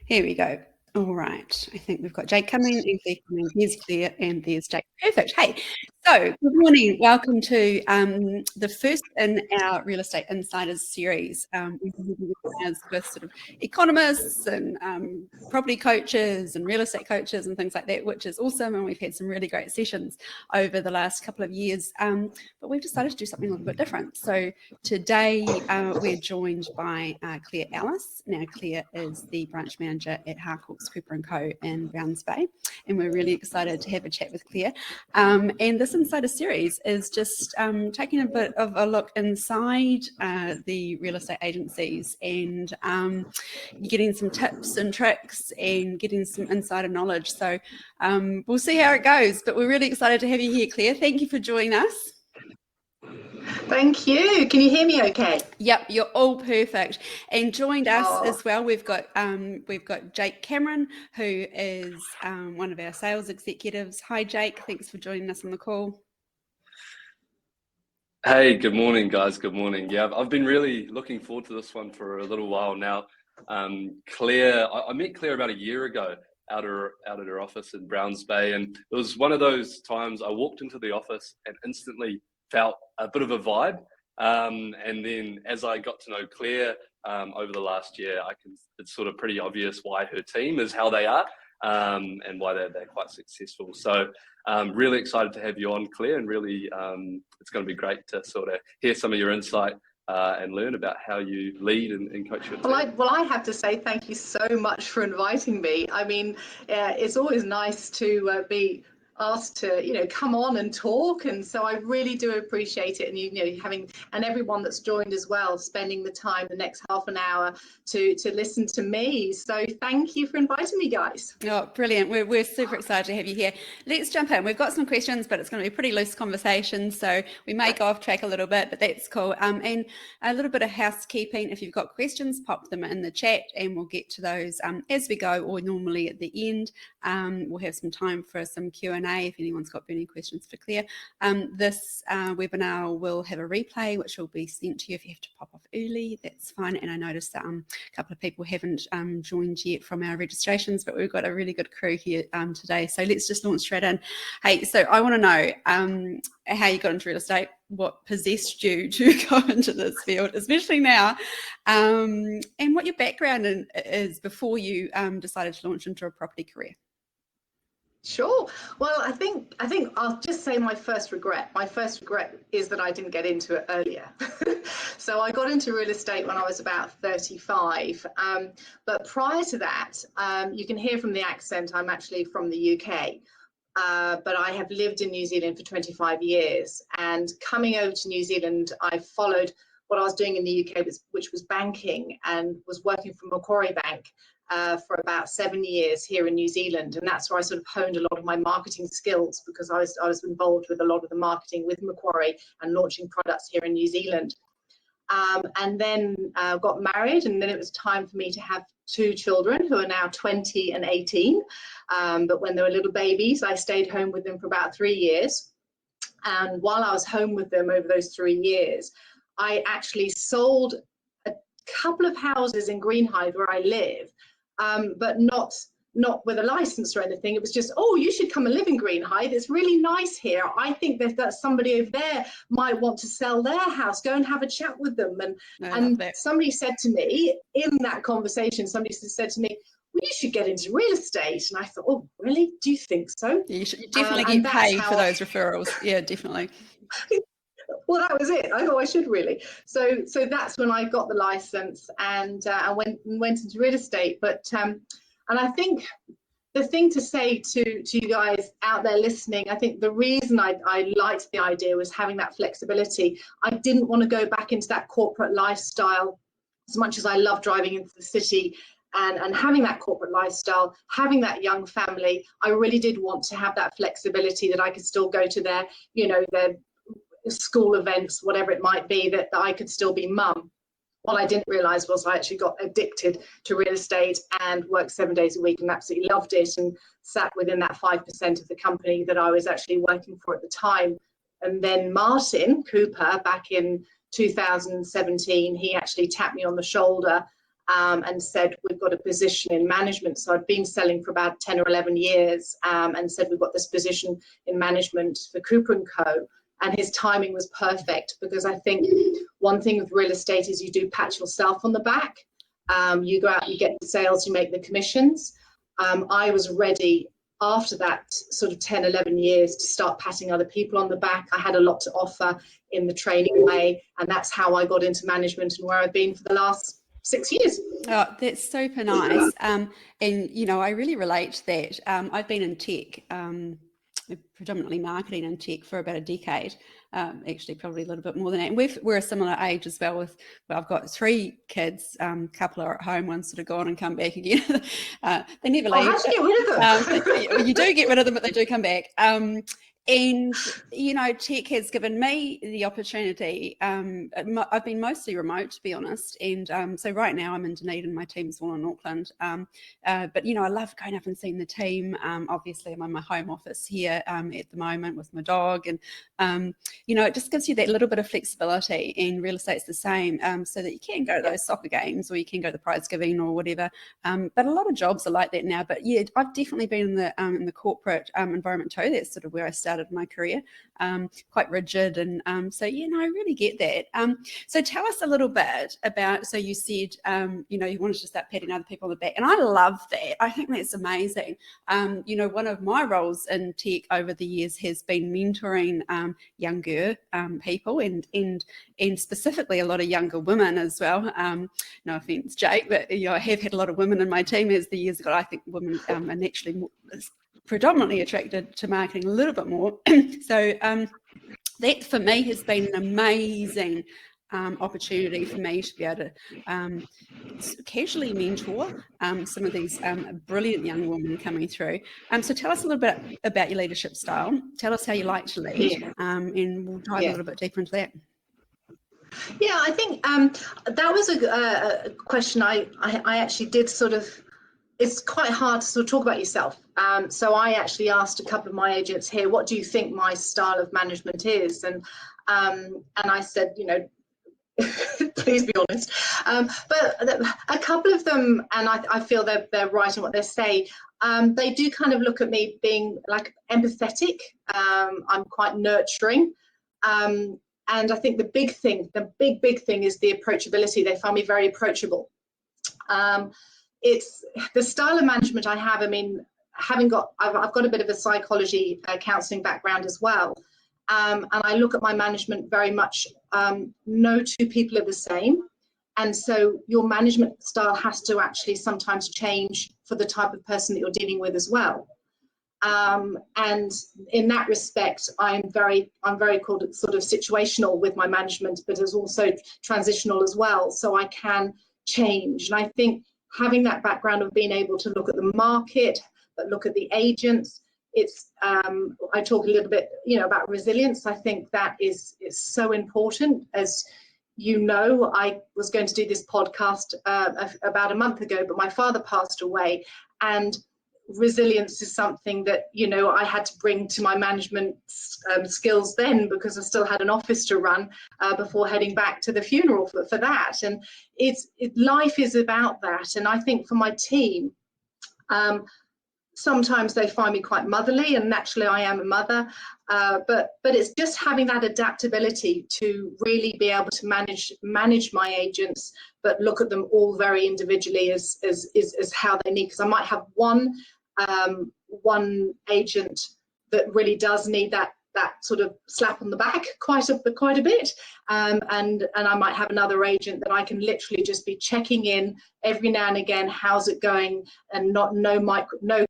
Here we go. All right. I think we've got Jake coming, and Claire coming. There's Claire, and there's Jake. Perfect. Hey, so good morning. Welcome to the first in our Real Estate Insiders series. With sort of economists and property coaches and real estate coaches and things like that, which is awesome. And we've had some really great sessions over the last couple of years. But we've decided to do something a little bit different. So today we're joined by Clare Ellis. Now, Clare is the branch manager at Harcourts, Cooper & Co. in Browns Bay, and we're really excited to have a chat with Clare. And this Insider series is just taking a bit of a look inside the real estate agencies and getting some tips and tricks and getting some insider knowledge. So we'll see how it goes, but we're really excited to have you here, Clare. Thank you for joining us. Thank you. Can you hear me okay? Yep, you're all perfect. And joined us as well, we've got Jake Cameron, who is one of our sales executives. Hi, Jake. Thanks for joining us on the call. Hey, good morning, guys. Good morning. Yeah, I've been really looking forward to this one for a little while now. Claire, I met Claire about a year ago out at her office in Browns Bay, and it was one of those times I walked into the office and instantly felt a bit of a vibe. And then as I got to know Claire over the last year, it's sort of pretty obvious why her team is how they are and why they're quite successful. So really excited to have you on, Claire, and really it's going to be great to sort of hear some of your insight and learn about how you lead and coach your team. Well, I have to say thank you so much for inviting me. I mean, it's always nice to be asked to come on and talk, and so I really do appreciate it, and having, and everyone that's joined as well, spending the time the next half an hour to listen to me. So thank you for inviting me, guys. Oh, brilliant. We're super excited to have you here. Let's jump in. We've got some questions, but it's going to be a pretty loose conversation, so we may go off track a little bit, but that's cool. And a little bit of housekeeping. If you've got questions, pop them in the chat and we'll get to those as we go, or normally at the end. We'll have some time for some Q&A if anyone's got any questions for Claire. This webinar will have a replay, which will be sent to you. If you have to pop off early, that's fine. And I noticed that a couple of people haven't joined yet from our registrations, but we've got a really good crew here today. So let's just launch straight in. Hey, so I want to know how you got into real estate, what possessed you to go into this field, especially now, and what your background is before you decided to launch into a property career. Sure. Well, I think I'll just say my first regret. My first regret is that I didn't get into it earlier. So I got into real estate when I was about 35. But prior to that, you can hear from the accent, I'm actually from the UK. But I have lived in New Zealand for 25 years. And coming over to New Zealand, I followed what I was doing in the UK, which was banking, and was working for Macquarie Bank for about 7 years here in New Zealand. And that's where I sort of honed a lot of my marketing skills, because I was involved with a lot of the marketing with Macquarie and launching products here in New Zealand. And then got married, and then it was time for me to have 2 children who are now 20 and 18. But when they were little babies, I stayed home with them for about 3 years. And while I was home with them over those 3 years, I actually sold a couple of houses in Greenhithe where I live, but not with a license or anything. It was just, oh, you should come and live in Greenhithe. It's really nice here. I think that somebody over there might want to sell their house. Go and have a chat with them. And somebody said to me in that conversation, somebody said to me, well, you should get into real estate. And I thought, oh, really? Do you think so? Yeah, you should definitely get paid for those referrals. Yeah, definitely. Well, that was it. I thought I should really. So that's when I got the license and I went into real estate. But and I think the thing to say to you guys out there listening, I think the reason I liked the idea was having that flexibility. I didn't want to go back into that corporate lifestyle as much as I love driving into the city and having that corporate lifestyle, having that young family. I really did want to have that flexibility that I could still go to their school events, whatever it might be, that I could still be mum. What I didn't realize was I actually got addicted to real estate and worked 7 days a week and absolutely loved it, and sat within that 5% of the company that I was actually working for at the time. And then Martin Cooper, back in 2017, he actually tapped me on the shoulder and said, we've got a position in management. So I'd been selling for about 10 or 11 years, and said, we've got this position in management for Cooper and Co. And his timing was perfect, because I think one thing with real estate is you do pat yourself on the back. You go out, you get the sales, you make the commissions. I was ready after that sort of 10, 11 years to start patting other people on the back. I had a lot to offer in the training way, and that's how I got into management and where I've been for the last 6 years. Oh, that's super nice. And, you know, I really relate to that. I've been in tech, predominantly marketing and tech, for about a decade. Actually probably a little bit more than that. And we're a similar age as well. I've got 3 kids, couple are at home, one's sort of gone and come back again. They never leave. How do you get rid of them? You do get rid of them, but they do come back. And, you know, tech has given me the opportunity. I've been mostly remote, to be honest. And so right now I'm in Dunedin, my team's all in Auckland. But, you know, I love going up and seeing the team. Obviously, I'm in my home office here at the moment with my dog. And, you know, it just gives you that little bit of flexibility. And real estate's the same, so that you can go to those soccer games, or you can go to the prize giving or whatever. But a lot of jobs are like that now. But yeah, I've definitely been in the corporate environment too. That's sort of where I started my career, quite rigid. And so, you know, I really get that. So tell us a little bit about, so you said, you know, you wanted to start patting other people on the back. And I love that. I think that's amazing. You know, one of my roles in tech over the years has been mentoring younger people, and specifically a lot of younger women as well. No offense, Jake, but, you know, I have had a lot of women in my team as the years ago. I think women are naturally more predominantly attracted to marketing a little bit more. So that for me has been an amazing opportunity for me to be able to casually mentor some of these brilliant young women coming through. So tell us a little bit about your leadership style. Tell us how you like to lead, and we'll dive a little bit deeper into that. Yeah, I think that was a question I actually did sort of. It's quite hard to sort of talk about yourself. So I actually asked a couple of my agents here, what do you think my style of management is? And I said, you know, please be honest. But a couple of them, and I feel they're right in what they say, they do kind of look at me being like empathetic. I'm quite nurturing. And I think the big thing is the approachability. They find me very approachable. It's the style of management I have. I mean, I've got a bit of a psychology counselling background as well, and I look at my management very much. No two people are the same, and so your management style has to actually sometimes change for the type of person that you're dealing with as well. And in that respect, I'm very called it sort of situational with my management, but is also transitional as well. So I can change, and I think having that background of being able to look at the market, but look at the agents, it's I talk a little bit, you know, about resilience. I think that is so important. As you know, I was going to do this podcast about a month ago, but my father passed away, and resilience is something that, you know, I had to bring to my management skills then, because I still had an office to run before heading back to the funeral for that. And life is about that. And I think for my team, sometimes they find me quite motherly, and naturally I am a mother, but it's just having that adaptability to really be able to manage my agents, but look at them all very individually as how they need. Because I might have one agent that really does need that sort of slap on the back quite a bit, and I might have another agent that I can literally just be checking in every now and again, how's it going, and no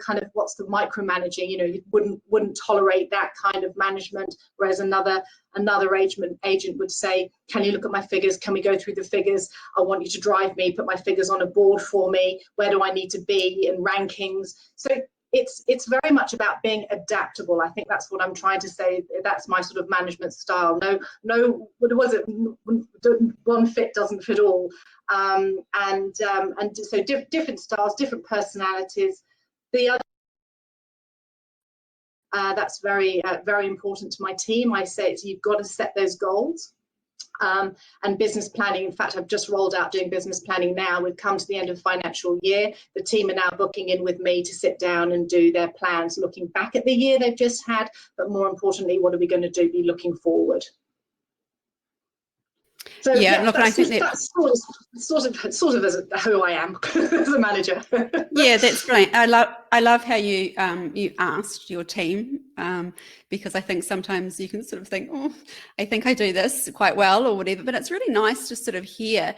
kind of what's the micromanaging, you know, you wouldn't tolerate that kind of management, whereas another agent would say, can you look at my figures, can we go through the figures, I want you to drive me, put my figures on a board for me, where do I need to be in rankings. So it's very much about being adaptable. I think that's what I'm trying to say. That's my sort of management style. No, what was it? One fit doesn't fit all. And so different styles, different personalities. The other that's very important to my team. I say you've got to set those goals. and business planning. In fact, I've just rolled out doing business planning now. We've come to the end of the financial year. The team are now booking in with me to sit down and do their plans, looking back at the year they've just had, but more importantly, what are we going to do, be looking forward. So yeah, look, I think that's sort of as who I am as a manager. Yeah, that's brilliant. I love how you you asked your team, because I think sometimes you can sort of think, oh, I think I do this quite well or whatever, but it's really nice to sort of hear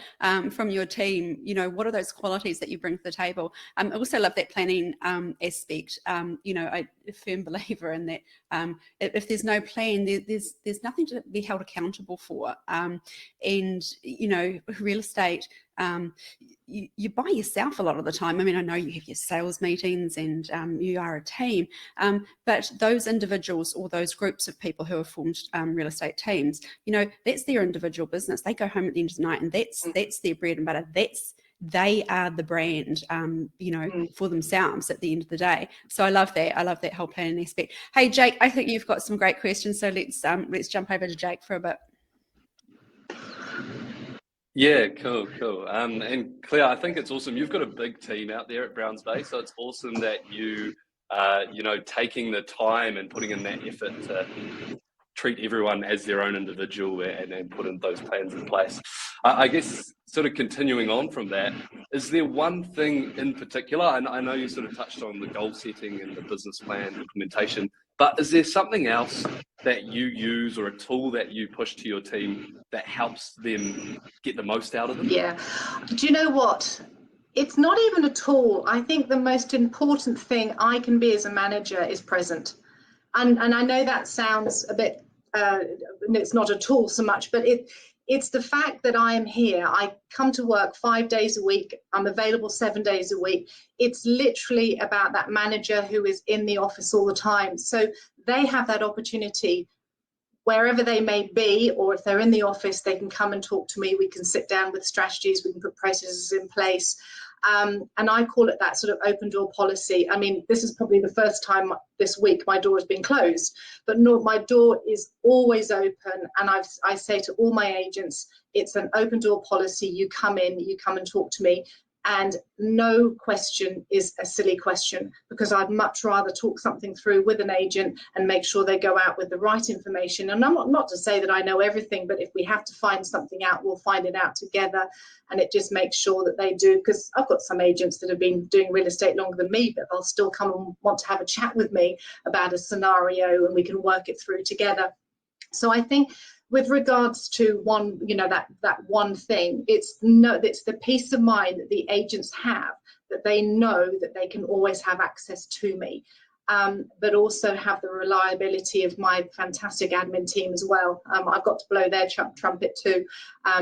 from your team, you know, what are those qualities that you bring to the table. I also love that planning aspect. You know, I'm a firm believer in that. If there's no plan, there's nothing to be held accountable for. And you know, real estate, you by yourself a lot of the time. I mean, I know you have your sales meetings and you are a team, but those individuals or those groups of people who have formed real estate teams, you know, that's their individual business. They go home at the end of the night, and that's their bread and butter. They are the brand, you know, for themselves at the end of the day. So I love that. I love that whole planning aspect. Hey, Jake, I think you've got some great questions. So let's jump over to Jake for a bit. Yeah, cool. And Claire, I think it's awesome. You've got a big team out there at Browns Bay, so it's awesome that you know, taking the time and putting in that effort to treat everyone as their own individual and put in those plans in place. I guess sort of continuing on from that, is there one thing in particular, and I know you sort of touched on the goal setting and the business plan implementation, but is there something else that you use or a tool that you push to your team that helps them get the most out of them? Yeah. Do you know what? It's not even a tool. I think the most important thing I can be as a manager is present. And I know that sounds a bit, it's not a tool so much, but it's the fact that I am here. I come to work 5 days a week. I'm available 7 days a week. It's literally about that manager who is in the office all the time. So they have that opportunity wherever they may be, or if they're in the office, they can come and talk to me. We can sit down with strategies, we can put processes in place. And I call it that sort of open door policy. I mean, this is probably the first time this week my door has been closed, but no, my door is always open. And I say to all my agents, it's an open door policy. You come in, you come and talk to me. And no question is a silly question, because I'd much rather talk something through with an agent and make sure they go out with the right information. And I'm not to say that I know everything, but if we have to find something out, we'll find it out together. And it just makes sure that they do, because I've got some agents that have been doing real estate longer than me, but they'll still come and want to have a chat with me about a scenario, and we can work it through together. So I think with regards to one, you know, that one thing, it's the peace of mind that the agents have, that they know that they can always have access to me, but also have the reliability of my fantastic admin team as well. I've got to blow their trumpet too.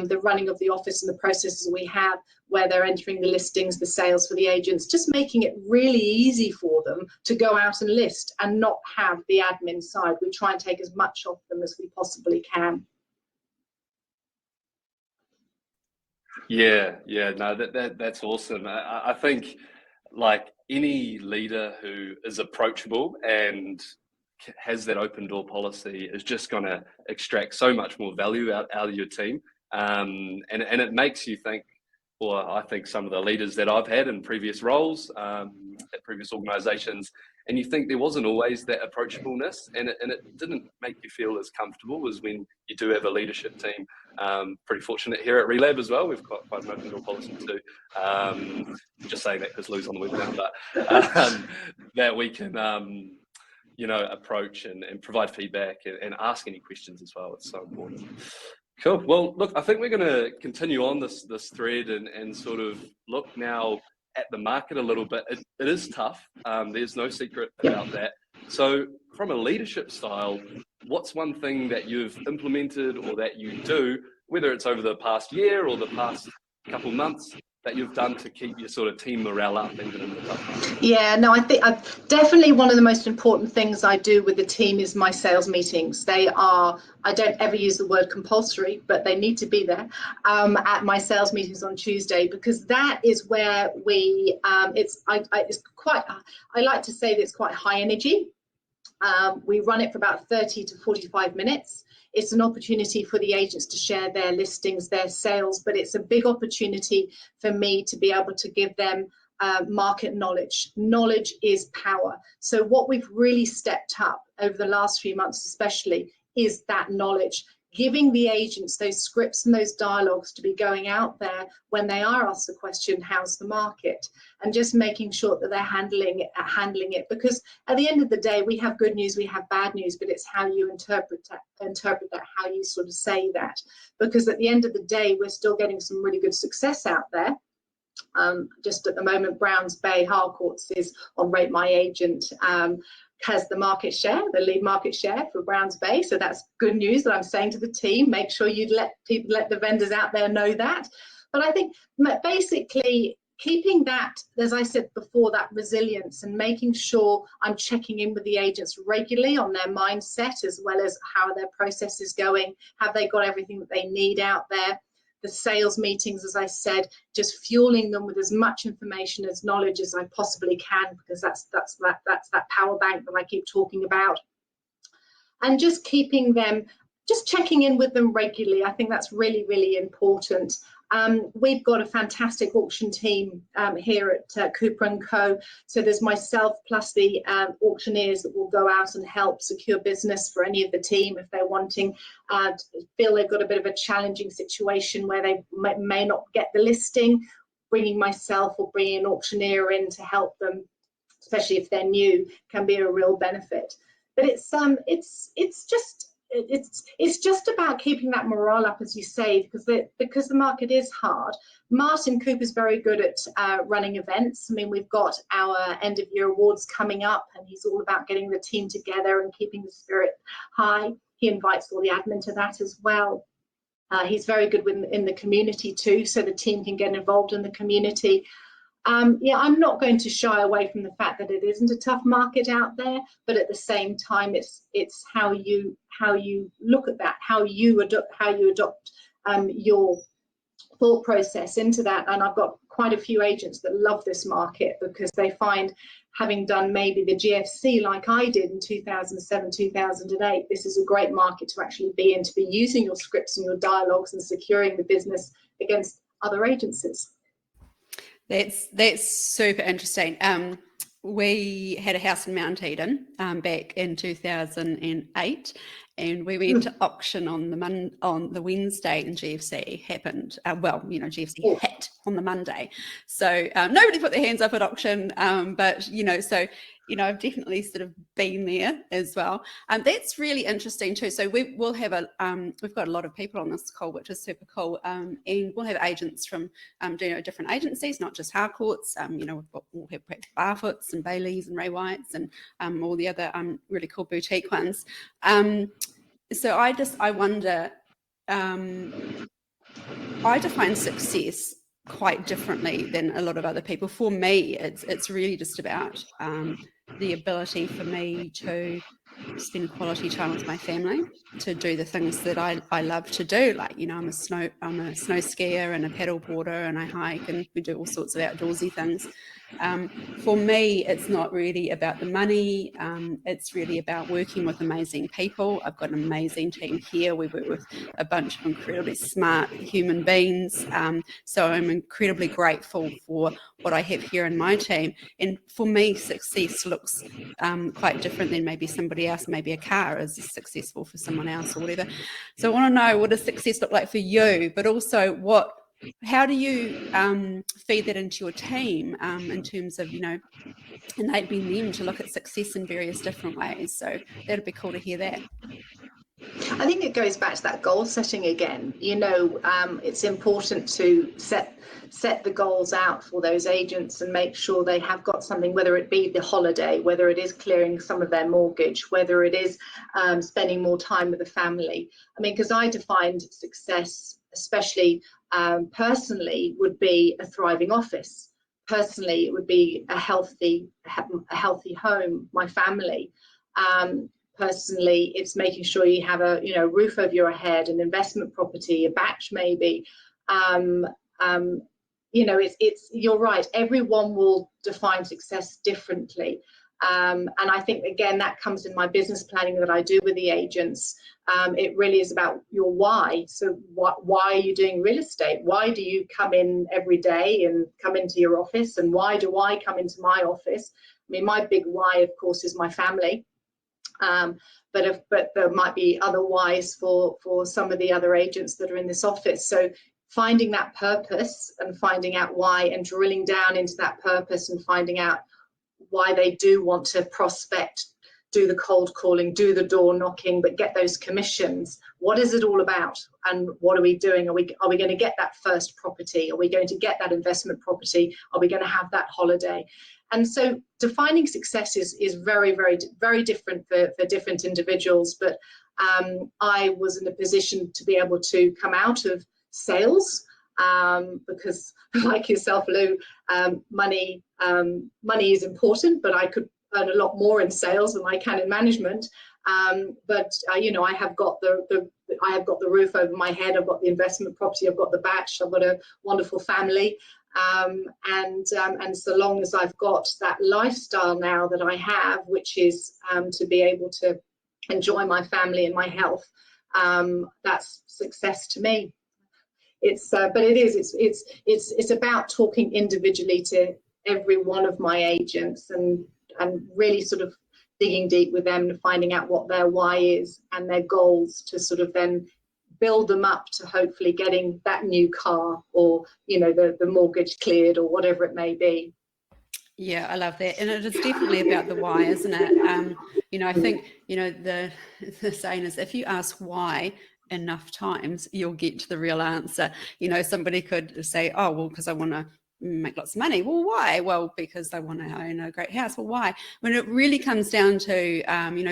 The running of the office and the processes we have, where they're entering the listings, the sales for the agents, just making it really easy for them to go out and list and not have the admin side. We try and take as much off them as we possibly can. Yeah, no, that's awesome. I think, like, any leader who is approachable and has that open door policy is just going to extract so much more value out of your team, and it makes you think. Or I think some of the leaders that I've had in previous roles at previous organisations, and you think there wasn't always that approachableness, and it didn't make you feel as comfortable as when you do have a leadership team. Pretty fortunate here at Relab as well. We've got quite an open door policy too. Just saying that because Lou's on the webinar, but that we can you know, approach and provide feedback and ask any questions as well. It's so important. Cool. Well, look, I think we're going to continue on this thread and sort of look now at the market a little bit. It is tough. There's no secret about that. So from a leadership style, what's one thing that you've implemented or that you do, whether it's over the past year or the past couple months, that you've done to keep your sort of team morale up even in the tough times? Yeah, no, I think definitely one of the most important things I do with the team is my sales meetings. They are, I don't ever use the word compulsory, but they need to be there at my sales meetings on Tuesday, because that is where we, I like to say that it's quite high energy. We run it for about 30 to 45 minutes. It's an opportunity for the agents to share their listings, their sales, but it's a big opportunity for me to be able to give them market knowledge. Knowledge is power. So what we've really stepped up over the last few months especially is that knowledge, giving the agents those scripts and those dialogues to be going out there when they are asked the question, how's the market? And just making sure that they're handling it. Because at the end of the day, we have good news, we have bad news, but it's how you interpret that, how you sort of say that. Because at the end of the day, we're still getting some really good success out there. Just at the moment, Browns Bay Harcourts is on Rate My Agent, has the market share, the lead market share for Browns Bay. So that's good news that I'm saying to the team. Make sure you let the vendors out there know that. But I think basically keeping that, as I said before, that resilience and making sure I'm checking in with the agents regularly on their mindset, as well as how their process is going. Have they got everything that they need out there? The sales meetings, as I said, just fueling them with as much information as knowledge as I possibly can, because that's that power bank that I keep talking about. And just keeping them, just checking in with them regularly. I think that's really, really important. We've got a fantastic auction team here at Cooper & Co. So there's myself plus the auctioneers that will go out and help secure business for any of the team if they're wanting, feel they've got a bit of a challenging situation where they may not get the listing. Bringing myself or bringing an auctioneer in to help them, especially if they're new, can be a real benefit. But it's just about keeping that morale up, as you say, because the market is hard. Martin Cooper's very good at running events. I mean, we've got our end of year awards coming up, and he's all about getting the team together and keeping the spirit high. He invites all the admin to that as well. He's very good in the community too, so the team can get involved in the community. Yeah, I'm not going to shy away from the fact that it isn't a tough market out there, but at the same time, it's how you look at that, how you adopt your thought process into that. And I've got quite a few agents that love this market because they find, having done maybe the GFC like I did in 2007, 2008, this is a great market to actually be in, to be using your scripts and your dialogues and securing the business against other agencies. That's super interesting. We had a house in Mount Eden back in 2008, and we went to auction on the Wednesday, and GFC happened. GFC hit on the Monday, so nobody put their hands up at auction. But I've definitely sort of been there as well. That's really interesting too. So we'll have we've got a lot of people on this call, which is super cool. And we'll have agents from different agencies, not just Harcourts. We'll have Barfoots and Baileys and Ray Whites and all the other really cool boutique ones. So I wonder, I define success quite differently than a lot of other people. For me, it's really just about the ability for me to spend quality time with my family, to do the things that I love to do. Like, I'm a snow skier and a paddle boarder, and I hike, and we do all sorts of outdoorsy things. For me, it's not really about the money. It's really about working with amazing people. I've got an amazing team here. We work with a bunch of incredibly smart human beings. So I'm incredibly grateful for what I have here in my team. And for me, success looks quite different than maybe somebody else. Maybe a car is successful for someone else or whatever. So I want to know, what does success look like for you? But also, how do you feed that into your team in terms of, enabling them to look at success in various different ways? So that'd be cool to hear that. I think it goes back to that goal setting again. It's important to set the goals out for those agents and make sure they have got something, whether it be the holiday, whether it is clearing some of their mortgage, whether it is spending more time with the family. I mean, because I defined success, especially personally, would be a thriving office. Personally, it would be a healthy home, my family. Personally, it's making sure you have a roof over your head, an investment property, a batch maybe. You're right. Everyone will define success differently. And I think, again, that comes in my business planning that I do with the agents. It really is about your why. So why are you doing real estate? Why do you come in every day and come into your office? And why do I come into my office? I mean, my big why, of course, is my family. But there might be other whys for some of the other agents that are in this office. So finding that purpose and finding out why, and drilling down into that purpose and finding out why they do want to prospect, do the cold calling, do the door knocking, but get those commissions. What is it all about? And what are we doing? Are we going to get that first property? Are we going to get that investment property? Are we going to have that holiday? And so defining success is very, very, very different for different individuals. But I was in a position to be able to come out of sales because, like yourself, Lou, money is important, but I could earn a lot more in sales than I can in management. But I have got the roof over my head. I've got the investment property. I've got the batch. I've got a wonderful family. And so long as I've got that lifestyle now that I have, which is to be able to enjoy my family and my health, that's success to me. But it's about talking individually to every one of my agents and really sort of digging deep with them and finding out what their why is and their goals, to sort of then build them up to hopefully getting that new car, or the mortgage cleared, or whatever it may be. Yeah, I love that. And it is definitely about the why, isn't it? I think, the saying is, if you ask why enough times, you'll get to the real answer. Somebody could say, oh, well, because I want to make lots of money. Well, why? Well, because they want to own a great house. Well, why? When it really comes down to,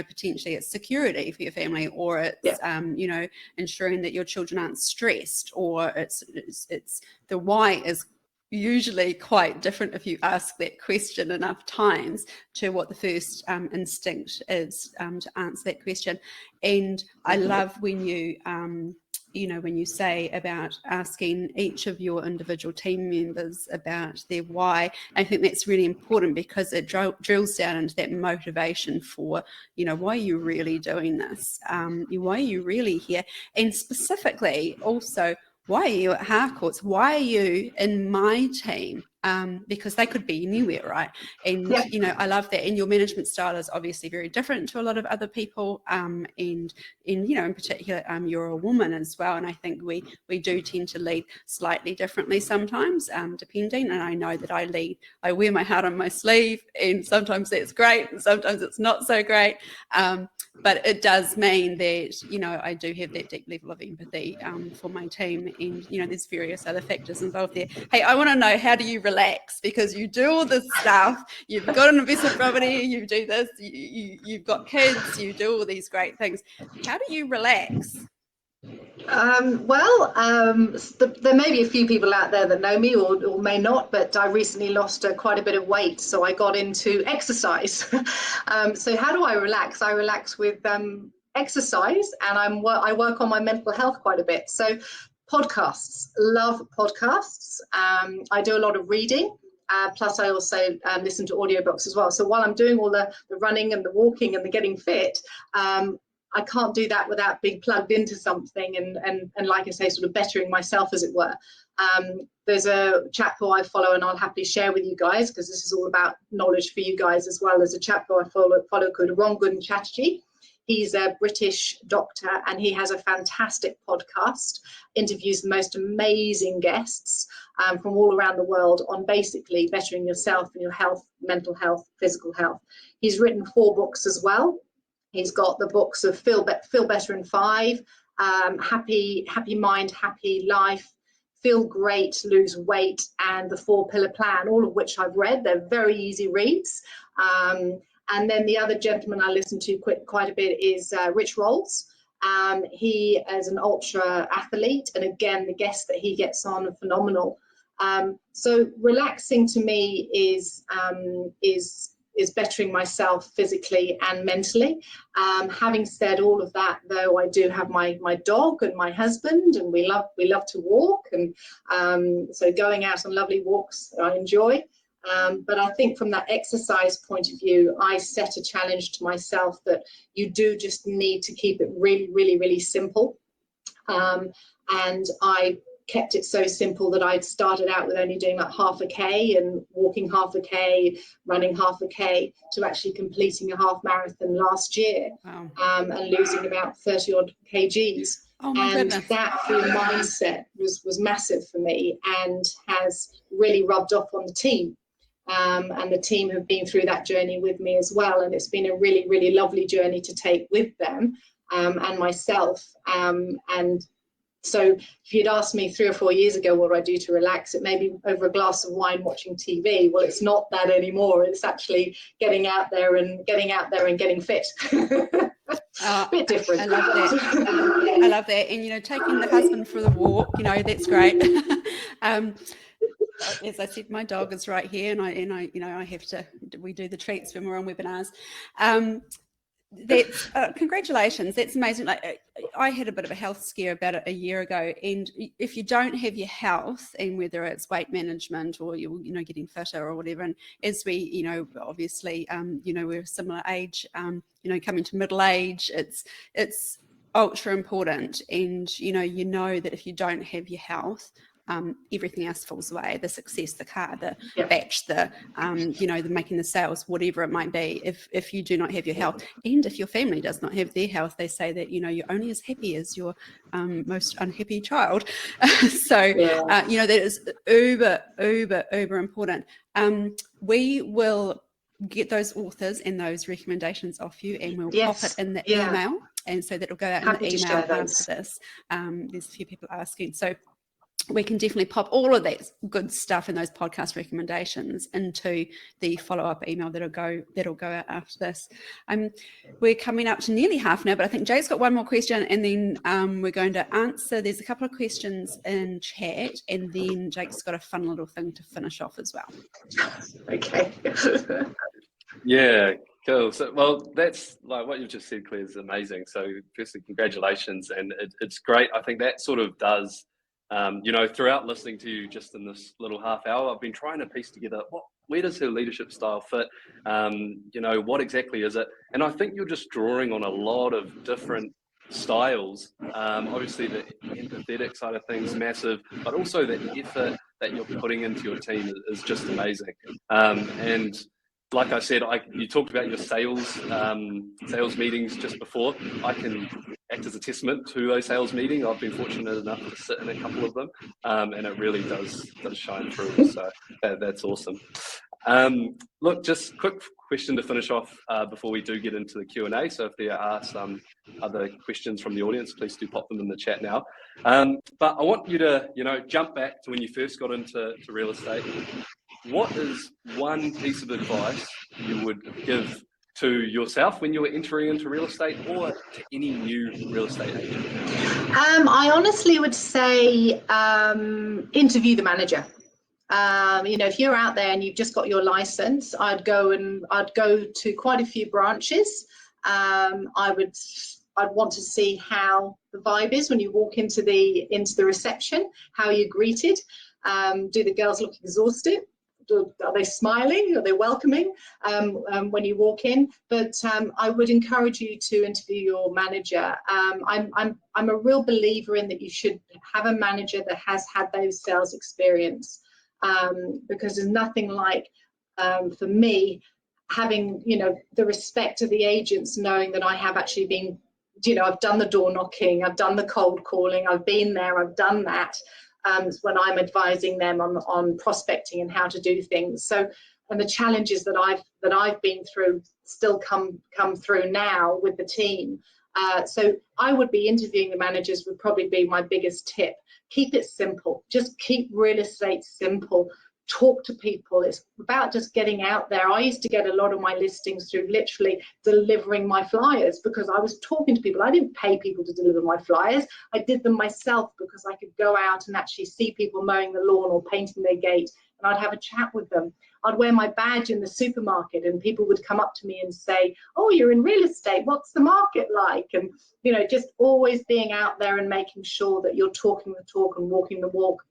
potentially it's security for your family, or it's, ensuring that your children aren't stressed, or it's the why is usually quite different if you ask that question enough times to what the first instinct is to answer that question. And I love when you when you say about asking each of your individual team members about their why. I think that's really important, because it drills down into that motivation for, why are you really doing this? Why are you really here? And specifically also, why are you at Harcourts? Why are you in my team? Because they could be anywhere, right? And, I love that. And your management style is obviously very different to a lot of other people. And in particular, you're a woman as well. And I think we do tend to lead slightly differently sometimes, depending. And I know that I wear my heart on my sleeve, and sometimes that's great, and sometimes it's not so great. But it does mean that, I do have that deep level of empathy for my team. And, there's various other factors involved there. Hey, I want to know, how do you relax? Because you do all this stuff. You've got an investment property, you do this, you've got kids, you do all these great things. How do you relax? There may be a few people out there that know me or may not, but I recently lost quite a bit of weight, so I got into exercise. So how do I relax? I relax with exercise, and I work on my mental health quite a bit. So podcasts, love podcasts. I do a lot of reading. Plus I also listen to audiobooks as well. So while I'm doing all the running and the walking and the getting fit, I can't do that without being plugged into something and like I say, sort of bettering myself, as it were. There's a chap who I follow, and I'll happily share with you guys, because this is all about knowledge for you guys as well. There's a chap who I follow called Rangan Chatterjee. He's a British doctor, and he has a fantastic podcast, interviews the most amazing guests from all around the world on basically bettering yourself and your health, mental health, physical health. He's written 4 books as well. He's got the books of Feel Better in 5, Happy Mind, Happy Life, Feel Great, Lose Weight, and the 4-Pillar Plan, all of which I've read. They're very easy reads. And then the other gentleman I listen to quite a bit is Rich Rolls. He is an ultra athlete, and again, the guests that he gets on are phenomenal. So relaxing to me is bettering myself physically and mentally. Having said all of that, though, I do have my dog and my husband, and we love to walk, and so going out on lovely walks I enjoy. But I think from that exercise point of view, I set a challenge to myself that you do just need to keep it really, really, really simple. And I kept it so simple that I'd started out with only doing like half a K and walking half a K, running half a K, to actually completing a half marathon last year. Wow. And losing about 30 odd kgs. Oh my And goodness. that whole mindset was massive for me and has really rubbed off on the team. And the team have been through that journey with me as well. And it's been a really, really lovely journey to take with them and myself. And so if you'd asked me 3 or 4 years ago, what do I do to relax? It may be over a glass of wine watching TV. Well, it's not that anymore. It's actually getting out there and getting fit. A bit different. I love that. I love that. And, taking the husband for the walk, that's great. As I said, my dog is right here, and I have to. We do the treats when we're on webinars. That's congratulations. That's amazing. Like, I had a bit of a health scare about a year ago, and if you don't have your health, and whether it's weight management or you're getting fitter or whatever, and as we obviously we're a similar age, coming to middle age, it's ultra important, and you know that if you don't have your health, everything else falls away. The success, the car, the batch, the the making the sales, whatever it might be. If you do not have your health, and if your family does not have their health, they say that you're only as happy as your most unhappy child. So that is uber important. We will get those authors and those recommendations off you, and we'll pop it in the email, and so that'll go out in the email after this. There's a few people asking, so we can definitely pop all of that good stuff and those podcast recommendations into the follow-up email that'll go out after this. We're coming up to nearly half an hour, but I think Jay's got one more question, and then we're going to answer. There's a couple of questions in chat, and then Jake's got a fun little thing to finish off as well. Okay. Yeah, cool. So, well, that's like what you've just said, Claire, is amazing. So, firstly, congratulations, and it's great. I think that sort of does. Throughout listening to you just in this little half hour, I've been trying to piece together where does her leadership style fit? What exactly is it? And I think you're just drawing on a lot of different styles. Obviously, the empathetic side of things, massive, but also the effort that you're putting into your team is just amazing. And like I said, you talked about your sales meetings just before. I can act as a testament to those sales meetings. I've been fortunate enough to sit in a couple of them, and it really does shine through. So that's awesome. Look, just quick question to finish off before we do get into the Q&A. So if there are some other questions from the audience, please do pop them in the chat now. But I want you to, jump back to when you first got into real estate. What is one piece of advice you would give to yourself when you were entering into real estate, or to any new real estate agent? I honestly would say interview the manager. If you're out there and you've just got your license, I'd go to quite a few branches. I'd want to see how the vibe is when you walk into the reception, how you're greeted. Do the girls look exhausted? Are they smiling? Are they welcoming when you walk in? But I would encourage you to interview your manager. I'm a real believer in that you should have a manager that has had those sales experience, because there's nothing like, for me, having the respect of the agents, knowing that I have actually been, I've done the door knocking, I've done the cold calling, I've been there, I've done that. When I'm advising them on prospecting and how to do things. So, and the challenges that I've been through still come through now with the team. So I would be interviewing the managers would probably be my biggest tip. Keep it simple. Just keep real estate simple. Talk to people. It's about just getting out there. I used to get a lot of my listings through literally delivering my flyers, because I was talking to people. I didn't pay people to deliver my flyers. I did them myself because I could go out and actually see people mowing the lawn or painting their gate, and I'd have a chat with them. I'd wear my badge in the supermarket, and people would come up to me and say, "Oh, you're in real estate. What's the market like?" And just always being out there and making sure that you're talking the talk and walking the walk.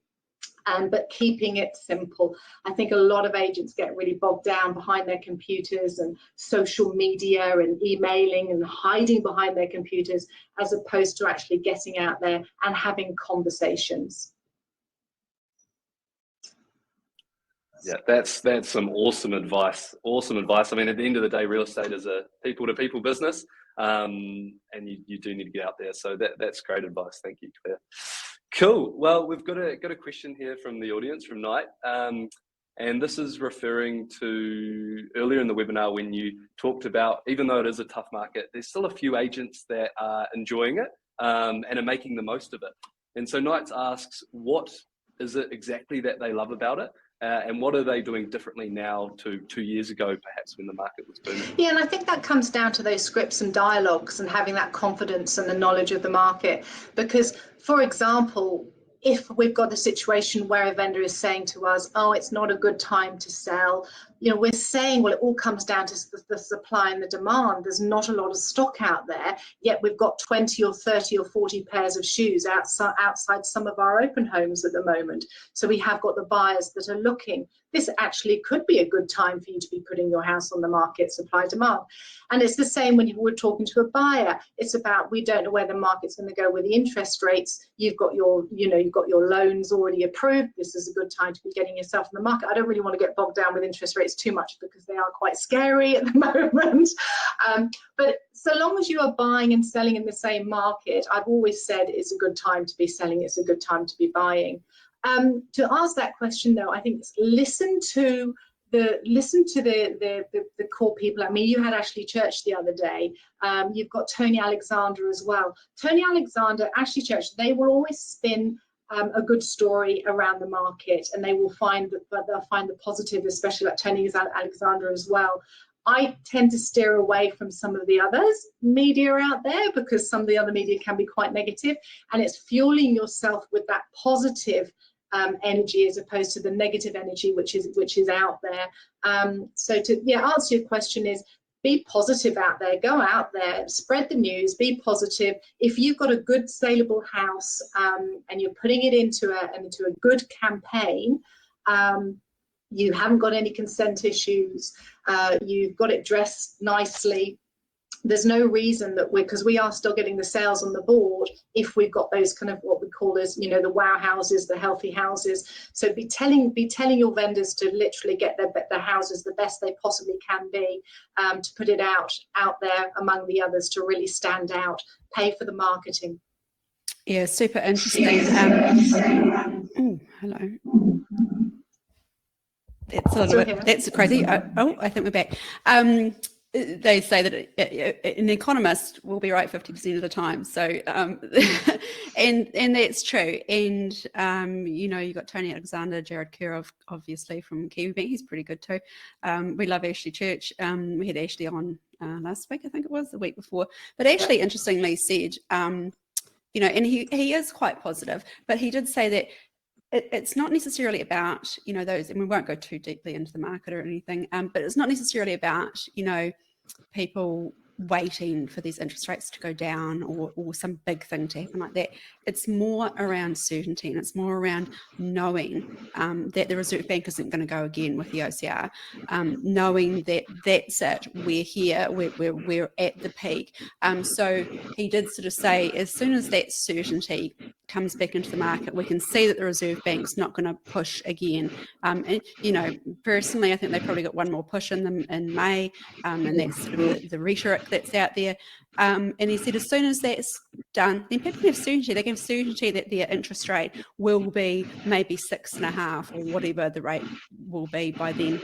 but keeping it simple. I think a lot of agents get really bogged down behind their computers and social media and emailing and hiding behind their computers, as opposed to actually getting out there and having conversations. Yeah, that's some awesome advice. Awesome advice. I mean, at the end of the day, real estate is a people-to-people business, and you do need to get out there. So that's great advice. Thank you, Claire. Cool. Well, we've got a question here from the audience, from Knight, and this is referring to earlier in the webinar when you talked about, even though it is a tough market, there's still a few agents that are enjoying it and are making the most of it. And so Knight asks, what is it exactly that they love about it? And what are they doing differently now to 2 years ago, perhaps, when the market was booming? Yeah, and I think that comes down to those scripts and dialogues and having that confidence and the knowledge of the market. Because, for example, if we've got the situation where a vendor is saying to us, oh, it's not a good time to sell, we're saying, well, it all comes down to the supply and the demand. There's not a lot of stock out there, yet we've got 20 or 30 or 40 pairs of shoes outside some of our open homes at the moment. So we have got the buyers that are looking. This actually could be a good time for you to be putting your house on the market, supply demand. And it's the same when we're talking to a buyer. It's about, we don't know where the market's going to go with the interest rates. You've got your loans already approved. This is a good time to be getting yourself in the market. I don't really want to get bogged down with interest rates too much because they are quite scary at the moment. But so long as you are buying and selling in the same market, I've always said it's a good time to be selling. It's a good time to be buying. To ask that question, though, I think it's listen to the core people. I mean, you had Ashley Church the other day. You've got Tony Alexander as well. Tony Alexander, Ashley Church, they will always spin a good story around the market, and they will find the positive, especially like Tony Alexander as well. I tend to steer away from some of the others media out there because some of the other media can be quite negative, and it's fueling yourself with that positive energy as opposed to the negative energy which is out there. So to answer your question is, be positive out there, go out there, spread the news, be positive. If you've got a good saleable house and you're putting it into a good campaign, you haven't got any consent issues, you've got it dressed nicely, there's no reason that because we are still getting the sales on the board if we've got those kind of what we call as the wow houses, the healthy houses. So be telling your vendors to literally get their houses the best they possibly can be, to put it out there among the others to really stand out. Pay for the marketing. Yeah, super interesting. Oh, hello. That's crazy. I think we're back. They say that an economist will be right 50% of the time. So, and that's true. And you got Tony Alexander, Jared Kerr, obviously from Kiwi Bank. He's pretty good too. We love Ashley Church. We had Ashley on last week, I think it was, the week before. But Ashley, interestingly, said, and he is quite positive, but he did say that it's not necessarily about, those, and we won't go too deeply into the market or anything, but it's not necessarily about, people waiting for these interest rates to go down or some big thing to happen like that. It's more around certainty, and it's more around knowing that the Reserve Bank isn't going to go again with the OCR, knowing that that's it, we're here, we're at the peak. So he did sort of say, as soon as that certainty comes back into the market, we can see that the Reserve Bank's not going to push again. And, personally, I think they probably got one more push in them in May, and that's sort of the rhetoric that's out there. And he said, as soon as that's done, then people have certainty. They can have certainty that their interest rate will be maybe 6.5 or whatever the rate will be by then.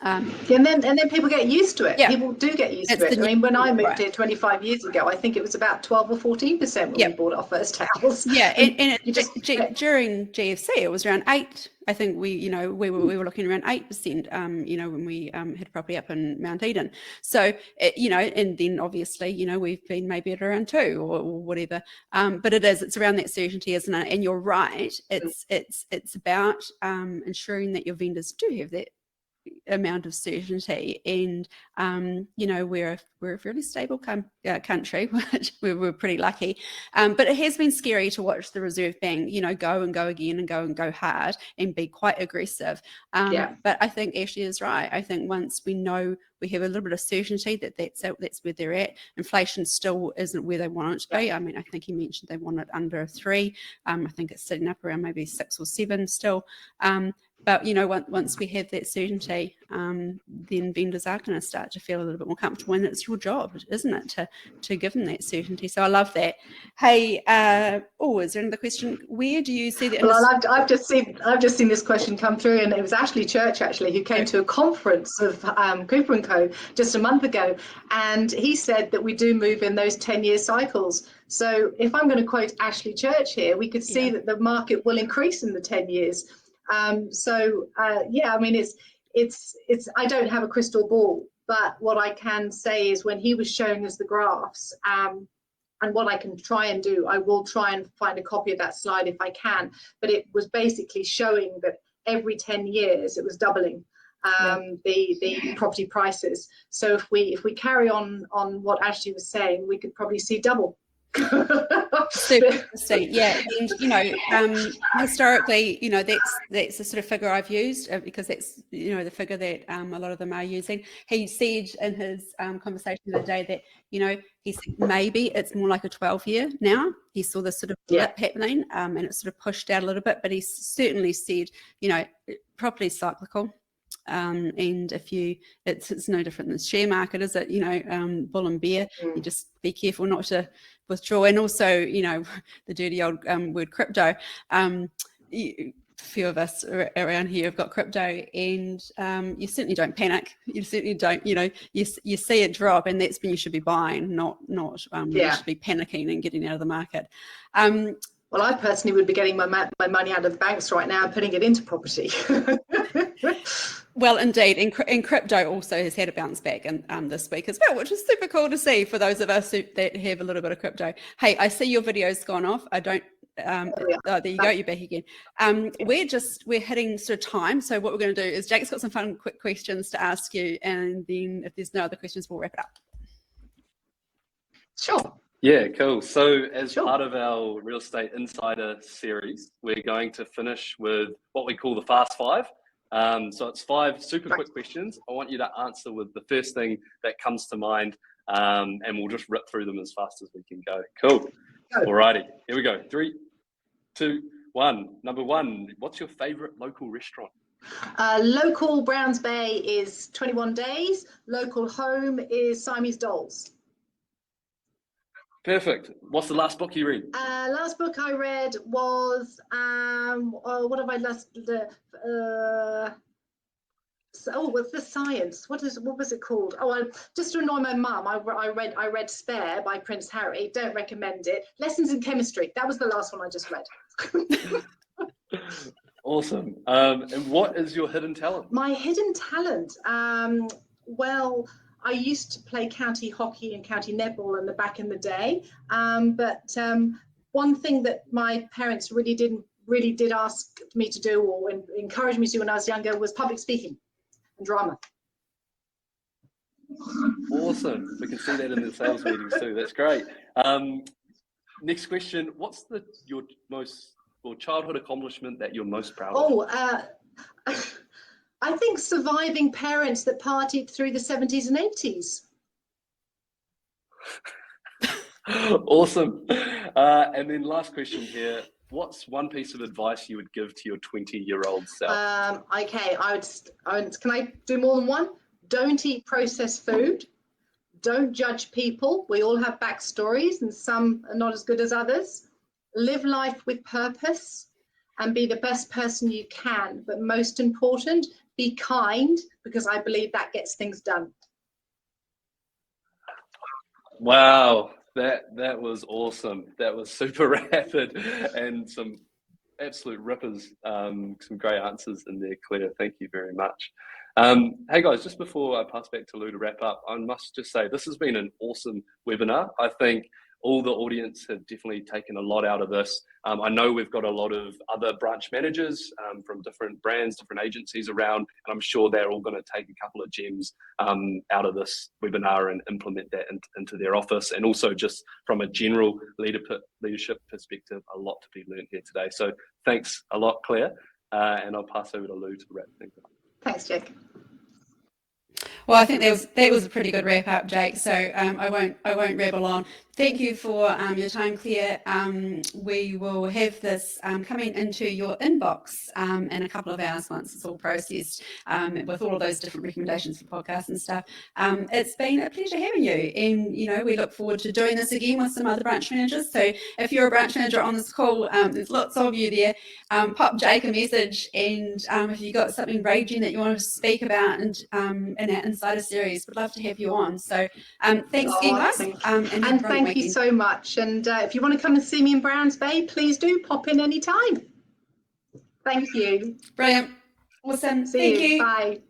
And then people get used to it. Yeah. People do get used to it. I mean, when I moved here 25 years ago, I think it was about 12 or 14% when we bought our first house. Yeah, and during GFC, it was around 8. I think we were looking around 8%. When we had property up in Mount Eden. So and then obviously we've been maybe at around 2 or whatever. But it's around that certainty, isn't it? And you're right. It's about ensuring that your vendors do have that amount of certainty, and we're a fairly stable country, which we're pretty lucky, but it has been scary to watch the Reserve Bank go and go again and go hard and be quite aggressive. But I think Ashley is right. I think once we know, we have a little bit of certainty that that's where they're at. Inflation still isn't where they want it to be. I mean, I think he mentioned they want it under 3. I think it's sitting up around maybe 6 or 7 still. But once we have that certainty, then vendors are going to start to feel a little bit more comfortable, and it's your job, isn't it, to give them that certainty? So I love that. Hey, is there another question? Where do you see the? Well, I've just seen this question come through, and it was Ashley Church who came to a conference of Cooper and Co. just a month ago, and he said that we do move in those 10-year cycles. So if I'm going to quote Ashley Church here, we could see that the market will increase in the 10 years. I mean, it's I don't have a crystal ball, but what I can say is when he was showing us the graphs, and what I can try and do, I will try and find a copy of that slide if I can, but it was basically showing that every 10 years it was doubling the property prices. So if we carry on what Ashley was saying, we could probably see double. Super interesting. Yeah, and historically, that's the sort of figure I've used, because that's the figure that a lot of them are using. He said in his conversation the other day that he said maybe it's more like a 12-year now. He saw this sort of blip happening, and it sort of pushed out a little bit, but he certainly said property cyclical. And it's no different than the share market, is it? Bull and bear. You just be careful not to withdraw. And also, the dirty old word crypto. A few of us around here have got crypto, and you certainly don't panic. You certainly don't. You see it drop, and that's when you should be buying, not you should be panicking and getting out of the market. Well, I personally would be getting my money out of the banks right now and putting it into property. Well, indeed, and crypto also has had a bounce back this week as well, which is super cool to see for those of us that have a little bit of crypto. Hey, I see your video's gone off. I don't. There you go. You're back again. We're hitting sort of time. So what we're going to do is Jake's got some fun, quick questions to ask you, and then if there's no other questions, we'll wrap it up. Sure. Yeah, cool. So as part of our Real Estate Insider series, we're going to finish with what we call the Fast Five. So it's 5 super quick questions. I want you to answer with the first thing that comes to mind, and we'll just rip through them as fast as we can go. Cool. Alrighty, here we go. 3, 2, 1. Number 1, what's your favorite local restaurant? Local Browns Bay is 21 Days. Local home is Siamese Dolls. Perfect. What's the last book you read? Last book I read was what have I last? What's the science? What was it called? Just to annoy my mum, I read Spare by Prince Harry. Don't recommend it. Lessons in Chemistry. That was the last one I just read. Awesome. And what is your hidden talent? My hidden talent. Well, I used to play county hockey and county netball back in the day, but one thing that my parents really did ask me to do or encourage me to do when I was younger was public speaking and drama. Awesome. We can see that in the sales meetings too. That's great. Next question. What's your childhood accomplishment that you're most proud of? I think surviving parents that partied through the 70s and 80s. Awesome. And then last question here. What's one piece of advice you would give to your 20-year-old self? Okay, can I do more than one? Don't eat processed food. Don't judge people. We all have backstories and some are not as good as others. Live life with purpose and be the best person you can. But most important, be kind, because I believe that gets things done. Wow, that was awesome. That was super rapid and some absolute rippers. Some great answers in there, Claire. Thank you very much. Hey guys, just before I pass back to Lou to wrap up, I must just say this has been an awesome webinar. I think all the audience have definitely taken a lot out of this. I know we've got a lot of other branch managers from different brands, different agencies around, and I'm sure they're all going to take a couple of gems out of this webinar and implement that into their office. And also just from a general leadership perspective, a lot to be learned here today. So thanks a lot, Claire, and I'll pass over to Lou to wrap things up. Thanks, Jake. Well, I think that was a pretty good wrap up, Jake. So I won't rabble on. Thank you for your time, Claire. We will have this coming into your inbox in a couple of hours once it's all processed with all of those different recommendations for podcasts and stuff. It's been a pleasure having you, and we look forward to doing this again with some other branch managers. So if you're a branch manager on this call, there's lots of you there. Pop Jake a message, and if you've got something raging that you want to speak about in our Insider series, we'd love to have you on. So thanks again, guys. And thank you so much. And if you want to come and see me in Browns Bay, please do pop in anytime. Thank you. Brilliant. Awesome. See Thank you. Bye.